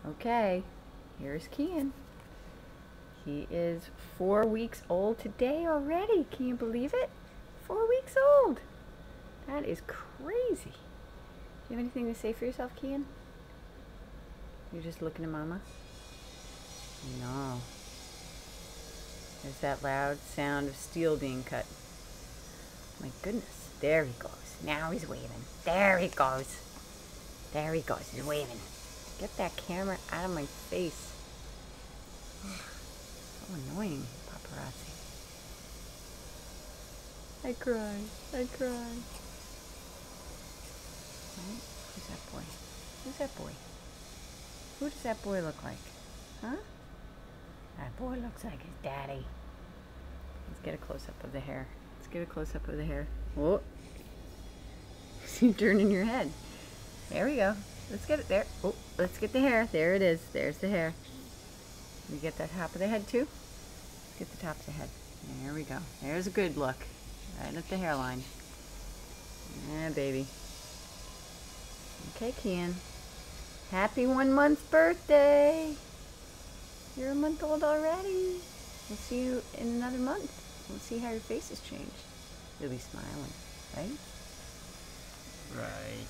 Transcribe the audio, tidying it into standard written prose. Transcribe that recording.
Okay, here's Kian. He is 4 weeks old today already. Can you believe it? 4 weeks old. That is crazy. Do you have anything to say for yourself, Kian? You're just looking at Mama? No. There's that loud sound of steel being cut. My goodness. There he goes. Now he's waving. There he goes. There he goes. He's waving. Get that camera out of my face. So annoying, paparazzi. I cry. I cry. Right? Who's that boy? Who's that boy? Who does that boy look like? Huh? That boy looks like his daddy. Let's get a close-up of the hair. Let's get a close-up of the hair. Whoa. You're turning your head. There we go. Let's get it there. Oh, let's get the hair. There it is. There's the hair. We get the top of the head too? Let's get the top of the head. There we go. There's a good look. Right at the hairline. Yeah, baby. Okay, Kian. Happy 1 month birthday. You're a month old already. We'll see you in another month. We'll see how your face has changed. You'll be smiling, right? Right.